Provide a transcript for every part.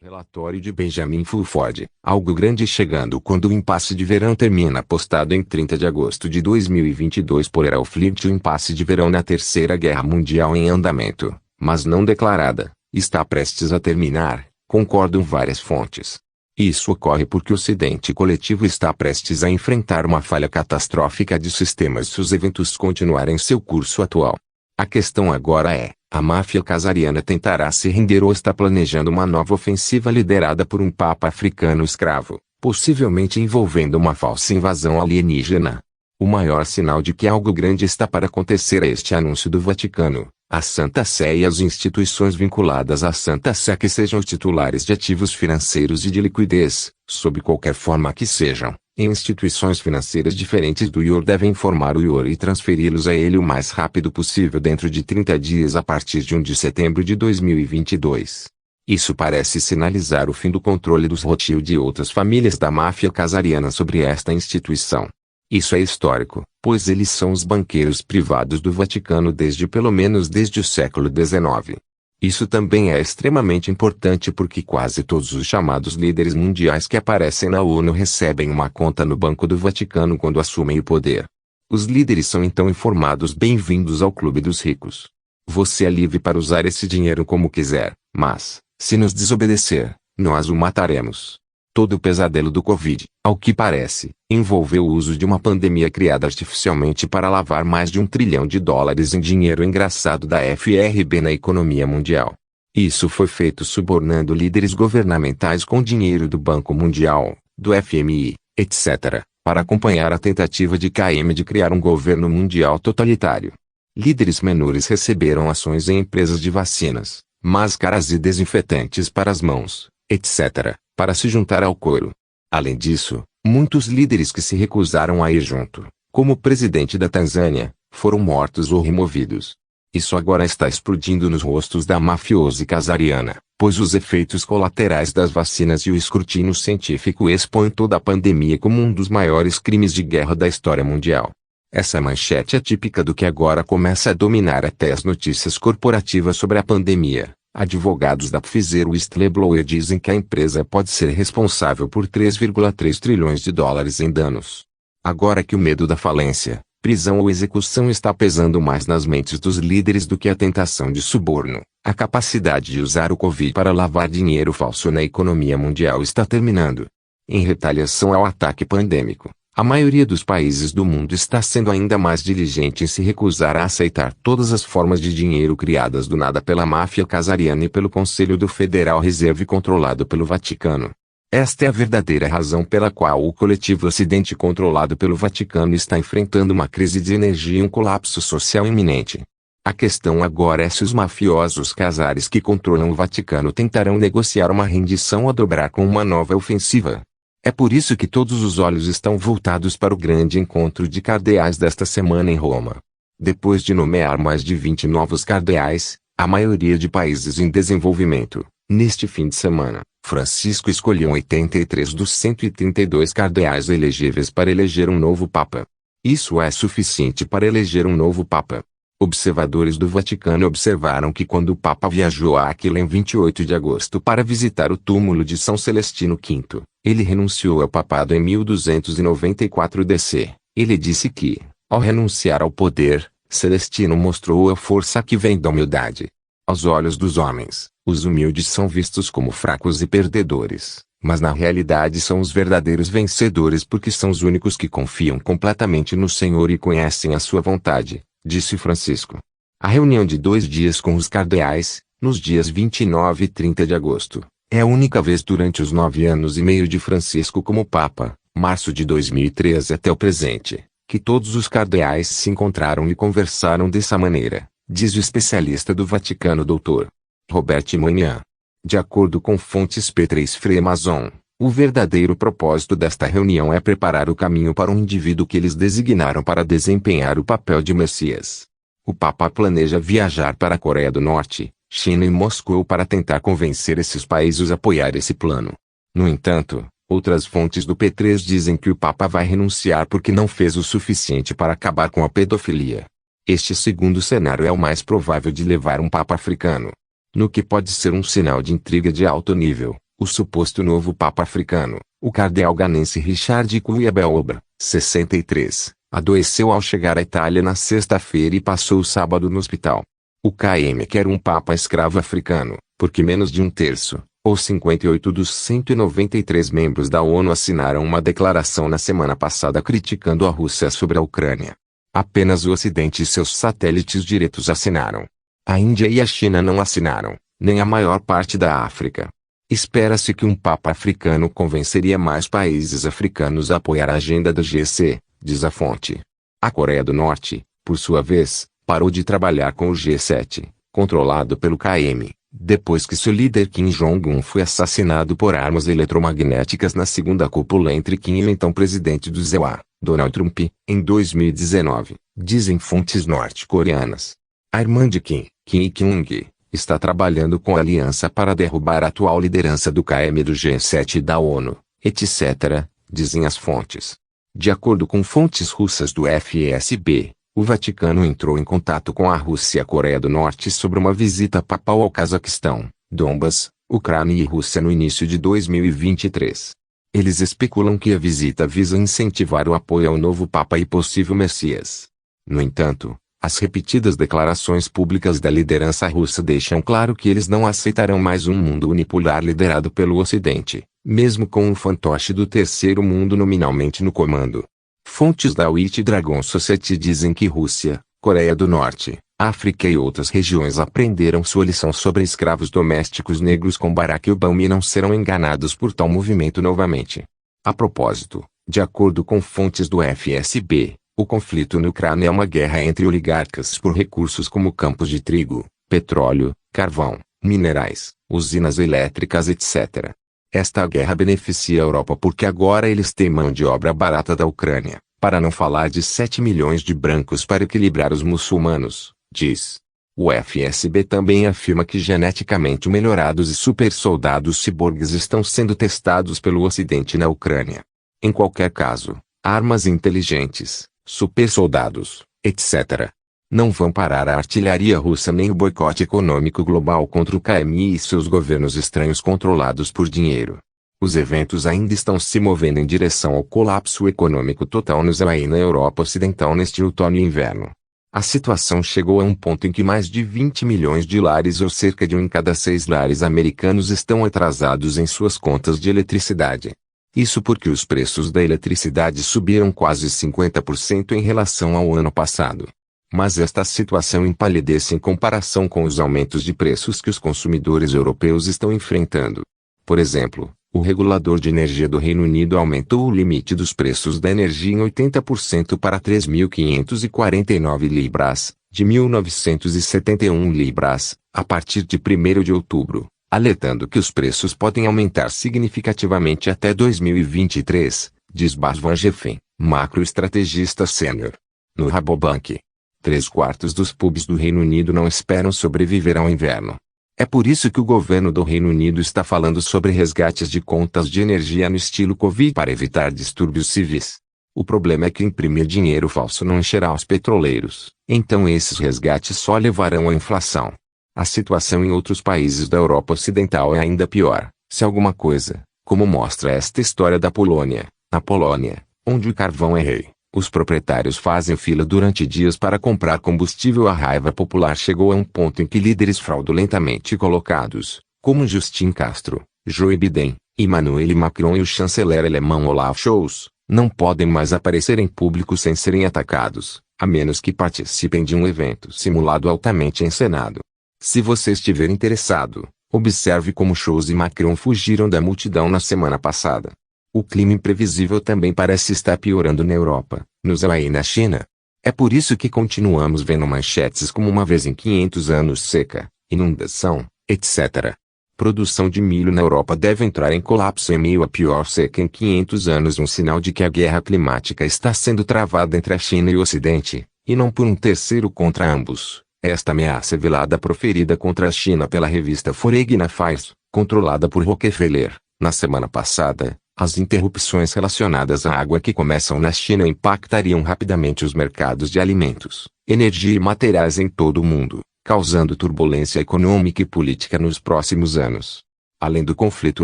Relatório de Benjamin Fulford, algo grande chegando quando o impasse de verão termina. Postado em 30 de agosto de 2022 por Errol Flynn. O impasse de verão na Terceira Guerra Mundial em andamento, mas não declarada, está prestes a terminar, concordam várias fontes. Isso ocorre porque o Ocidente coletivo está prestes a enfrentar uma falha catastrófica de sistemas se os eventos continuarem seu curso atual. A questão agora é: a máfia casariana tentará se render ou está planejando uma nova ofensiva liderada por um papa africano escravo, possivelmente envolvendo uma falsa invasão alienígena? O maior sinal de que algo grande está para acontecer é este anúncio do Vaticano, a Santa Sé e as instituições vinculadas à Santa Sé que sejam os titulares de ativos financeiros e de liquidez, sob qualquer forma que sejam, em instituições financeiras diferentes do IOR devem informar o IOR e transferi-los a ele o mais rápido possível dentro de 30 dias a partir de 1 de setembro de 2022. Isso parece sinalizar o fim do controle dos Rothschild e outras famílias da máfia casariana sobre esta instituição. Isso é histórico, pois eles são os banqueiros privados do Vaticano pelo menos desde o século XIX. Isso também é extremamente importante porque quase todos os chamados líderes mundiais que aparecem na ONU recebem uma conta no Banco do Vaticano quando assumem o poder. Os líderes são então informados: bem-vindos ao Clube dos Ricos. Você é livre para usar esse dinheiro como quiser, mas, se nos desobedecer, nós o mataremos. Todo o pesadelo do Covid, ao que parece, envolveu o uso de uma pandemia criada artificialmente para lavar mais de $1 trilhão em dinheiro engraçado da FRB na economia mundial. Isso foi feito subornando líderes governamentais com dinheiro do Banco Mundial, do FMI, etc., para acompanhar a tentativa de KM de criar um governo mundial totalitário. Líderes menores receberam ações em empresas de vacinas, máscaras e desinfetantes para as mãos, etc., para se juntar ao coro. Além disso, muitos líderes que se recusaram a ir junto, como o presidente da Tanzânia, foram mortos ou removidos. Isso agora está explodindo nos rostos da mafiosa casariana, pois os efeitos colaterais das vacinas e o escrutínio científico expõem toda a pandemia como um dos maiores crimes de guerra da história mundial. Essa manchete é típica do que agora começa a dominar até as notícias corporativas sobre a pandemia. Advogados da Pfizer Whistleblower dizem que a empresa pode ser responsável por $3,3 trilhões em danos. Agora que o medo da falência, prisão ou execução está pesando mais nas mentes dos líderes do que a tentação de suborno, a capacidade de usar o Covid para lavar dinheiro falso na economia mundial está terminando. Em retaliação ao ataque pandêmico, a maioria dos países do mundo está sendo ainda mais diligente em se recusar a aceitar todas as formas de dinheiro criadas do nada pela máfia casariana e pelo Conselho do Federal Reserve controlado pelo Vaticano. Esta é a verdadeira razão pela qual o coletivo Ocidente controlado pelo Vaticano está enfrentando uma crise de energia e um colapso social iminente. A questão agora é se os mafiosos casares que controlam o Vaticano tentarão negociar uma rendição ou dobrar com uma nova ofensiva. É por isso que todos os olhos estão voltados para o grande encontro de cardeais desta semana em Roma. Depois de nomear mais de 20 novos cardeais, a maioria de países em desenvolvimento, neste fim de semana, Francisco escolheu 83 dos 132 cardeais elegíveis para eleger um novo Papa. Isso é suficiente para eleger um novo Papa. Observadores do Vaticano observaram que quando o Papa viajou a Aquila em 28 de agosto para visitar o túmulo de São Celestino V, ele renunciou ao papado em 1294 DC. Ele disse que, ao renunciar ao poder, Celestino mostrou a força que vem da humildade. Aos olhos dos homens, os humildes são vistos como fracos e perdedores, mas na realidade são os verdadeiros vencedores porque são os únicos que confiam completamente no Senhor e conhecem a sua vontade, disse Francisco. A reunião de 2 dias com os cardeais, nos dias 29 e 30 de agosto, é a única vez durante os 9 anos e meio de Francisco como Papa, março de 2013 até o presente, que todos os cardeais se encontraram e conversaram dessa maneira, diz o especialista do Vaticano Dr. Robert Moynihan. De acordo com fontes P3 Freemason, o verdadeiro propósito desta reunião é preparar o caminho para um indivíduo que eles designaram para desempenhar o papel de Messias. O Papa planeja viajar para a Coreia do Norte, China e Moscou para tentar convencer esses países a apoiar esse plano. No entanto, outras fontes do P3 dizem que o Papa vai renunciar porque não fez o suficiente para acabar com a pedofilia. Este segundo cenário é o mais provável de levar um Papa africano. No que pode ser um sinal de intriga de alto nível, O suposto novo Papa africano, o cardeal ganense Richard Kuyabelobra, 63, adoeceu ao chegar à Itália na sexta-feira e passou o sábado no hospital. O KM quer um Papa escravo africano, porque menos de um terço, ou 58 dos 193 membros da ONU assinaram uma declaração na semana passada criticando a Rússia sobre a Ucrânia. Apenas o Ocidente e seus satélites diretos assinaram. A Índia e a China não assinaram, nem a maior parte da África. Espera-se que um Papa africano convenceria mais países africanos a apoiar a agenda do G7, diz a fonte. A Coreia do Norte, por sua vez, parou de trabalhar com o G7, controlado pelo KM, depois que seu líder Kim Jong-un foi assassinado por armas eletromagnéticas na segunda cúpula entre Kim e o então presidente do ZEUA, Donald Trump, em 2019, dizem fontes norte-coreanas. A irmã de Kim, Kim Il-kyung, está trabalhando com a aliança para derrubar a atual liderança do KM do G7 e da ONU, etc., dizem as fontes. De acordo com fontes russas do FSB, o Vaticano entrou em contato com a Rússia e a Coreia do Norte sobre uma visita papal ao Cazaquistão, Donbas, Ucrânia e Rússia no início de 2023. Eles especulam que a visita visa incentivar o apoio ao novo Papa e possível Messias. No entanto, as repetidas declarações públicas da liderança russa deixam claro que eles não aceitarão mais um mundo unipolar liderado pelo Ocidente, mesmo com um fantoche do terceiro mundo nominalmente no comando. Fontes da White Dragon Society dizem que Rússia, Coreia do Norte, África e outras regiões aprenderam sua lição sobre escravos domésticos negros com Barack Obama e não serão enganados por tal movimento novamente. A propósito, de acordo com fontes do FSB, o conflito na Ucrânia é uma guerra entre oligarcas por recursos como campos de trigo, petróleo, carvão, minerais, usinas elétricas etc. Esta guerra beneficia a Europa porque agora eles têm mão de obra barata da Ucrânia, para não falar de 7 milhões de brancos para equilibrar os muçulmanos, diz. O FSB também afirma que geneticamente melhorados e supersoldados ciborgues estão sendo testados pelo Ocidente na Ucrânia. Em qualquer caso, armas inteligentes, supersoldados, etc., não vão parar a artilharia russa nem o boicote econômico global contra o KM e seus governos estranhos controlados por dinheiro. Os eventos ainda estão se movendo em direção ao colapso econômico total no ZEUA e na Europa Ocidental neste outono e inverno. A situação chegou a um ponto em que mais de 20 milhões de lares ou cerca de 1 em cada 6 lares americanos estão atrasados em suas contas de eletricidade. Isso porque os preços da eletricidade subiram quase 50% em relação ao ano passado. Mas esta situação empalidece em comparação com os aumentos de preços que os consumidores europeus estão enfrentando. Por exemplo, o regulador de energia do Reino Unido aumentou o limite dos preços da energia em 80% para 3.549 libras, de 1.971 libras, a partir de 1º de outubro, alertando que os preços podem aumentar significativamente até 2023, diz Bas Van Geffen, macroestrategista sênior. No Rabobank, 3/4 dos pubs do Reino Unido não esperam sobreviver ao inverno. É por isso que o governo do Reino Unido está falando sobre resgates de contas de energia no estilo Covid para evitar distúrbios civis. O problema é que imprimir dinheiro falso não encherá os petroleiros, então esses resgates só levarão à inflação. A situação em outros países da Europa Ocidental é ainda pior, se alguma coisa, como mostra esta história da Polônia. Na Polônia, onde o carvão é rei, os proprietários fazem fila durante dias para comprar combustível. A raiva popular chegou a um ponto em que líderes fraudulentamente colocados, como Justin Castro, Joe Biden, Emmanuel Macron e o chanceler alemão Olaf Scholz, não podem mais aparecer em público sem serem atacados, a menos que participem de um evento simulado altamente encenado. Se você estiver interessado, observe como Scholz e Macron fugiram da multidão na semana passada. O clima imprevisível também parece estar piorando na Europa, no ZEUA e na China. É por isso que continuamos vendo manchetes como uma vez em 500 anos seca, inundação, etc. Produção de milho na Europa deve entrar em colapso em meio à pior seca em 500 anos, um sinal de que a guerra climática está sendo travada entre a China e o Ocidente, e não por um terceiro contra ambos. Esta ameaça é velada proferida contra a China pela revista Foreign Affairs, controlada por Rockefeller, na semana passada. As interrupções relacionadas à água que começam na China impactariam rapidamente os mercados de alimentos, energia e materiais em todo o mundo, causando turbulência econômica e política nos próximos anos. Além do conflito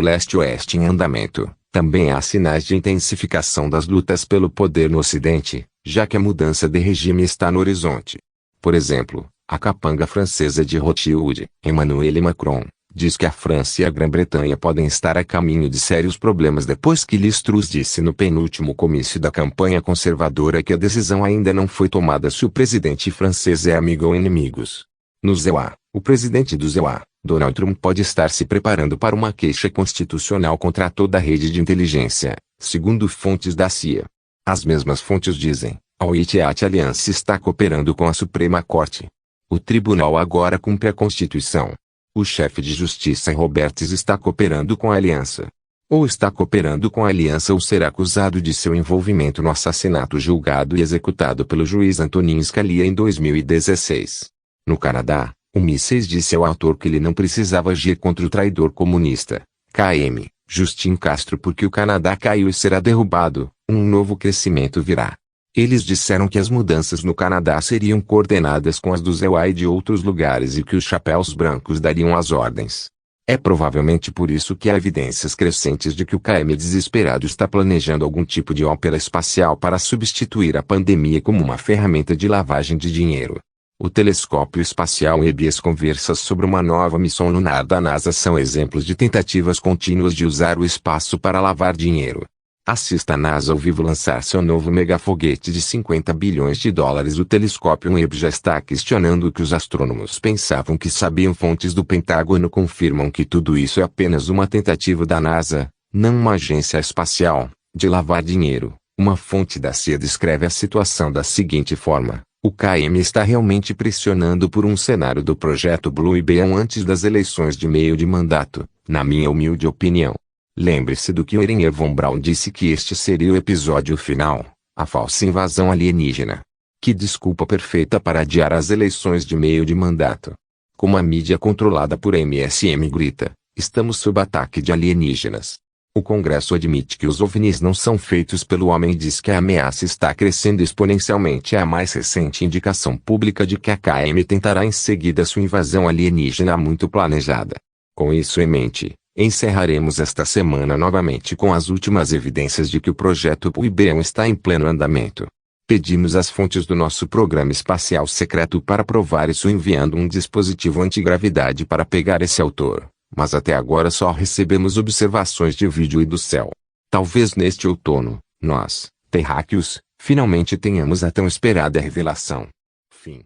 leste-oeste em andamento, também há sinais de intensificação das lutas pelo poder no Ocidente, já que a mudança de regime está no horizonte. Por exemplo, a capanga francesa de Rothschild, Emmanuel Macron, diz que a França e a Grã-Bretanha podem estar a caminho de sérios problemas depois que Liz Truss disse no penúltimo comício da campanha conservadora que a decisão ainda não foi tomada se o presidente francês é amigo ou inimigos. No ZEUA, o presidente do ZEUA, Donald Trump, pode estar se preparando para uma queixa constitucional contra toda a rede de inteligência, segundo fontes da CIA. As mesmas fontes dizem, a White Alliance está cooperando com a Suprema Corte. O tribunal agora cumpre a Constituição. O chefe de justiça Roberts está cooperando com a aliança. Ou está cooperando com a aliança ou será acusado de seu envolvimento no assassinato julgado e executado pelo juiz Antonin Scalia em 2016. No Canadá, o Mises disse ao autor que ele não precisava agir contra o traidor comunista, KM, Justin Castro, porque o Canadá caiu e será derrubado, um novo crescimento virá. Eles disseram que as mudanças no Canadá seriam coordenadas com as do ZEUA e de outros lugares e que os chapéus brancos dariam as ordens. É provavelmente por isso que há evidências crescentes de que o KM desesperado está planejando algum tipo de ópera espacial para substituir a pandemia como uma ferramenta de lavagem de dinheiro. O telescópio espacial Hubble e as conversas sobre uma nova missão lunar da NASA são exemplos de tentativas contínuas de usar o espaço para lavar dinheiro. Assista a NASA ao vivo lançar seu novo megafoguete de 50 bilhões de dólares. O telescópio Hubble já está questionando o que os astrônomos pensavam que sabiam. Fontes do Pentágono confirmam que tudo isso é apenas uma tentativa da NASA, não uma agência espacial, de lavar dinheiro. Uma fonte da CIA descreve a situação da seguinte forma: o KM está realmente pressionando por um cenário do projeto Blue Beam antes das eleições de meio de mandato, na minha humilde opinião. Lembre-se do que Wernher von Braun disse, que este seria o episódio final, a falsa invasão alienígena. Que desculpa perfeita para adiar as eleições de meio de mandato. Como a mídia controlada por MSM grita, estamos sob ataque de alienígenas. O Congresso admite que os OVNIs não são feitos pelo homem e diz que a ameaça está crescendo exponencialmente. É a mais recente indicação pública de que a KM tentará em seguida sua invasão alienígena muito planejada. Com isso em mente, encerraremos esta semana novamente com as últimas evidências de que o projeto Blue Beam está em pleno andamento. Pedimos as fontes do nosso programa espacial secreto para provar isso enviando um dispositivo antigravidade para pegar esse autor, mas até agora só recebemos observações de vídeo e do céu. Talvez neste outono, nós, terráqueos, finalmente tenhamos a tão esperada revelação. Fim.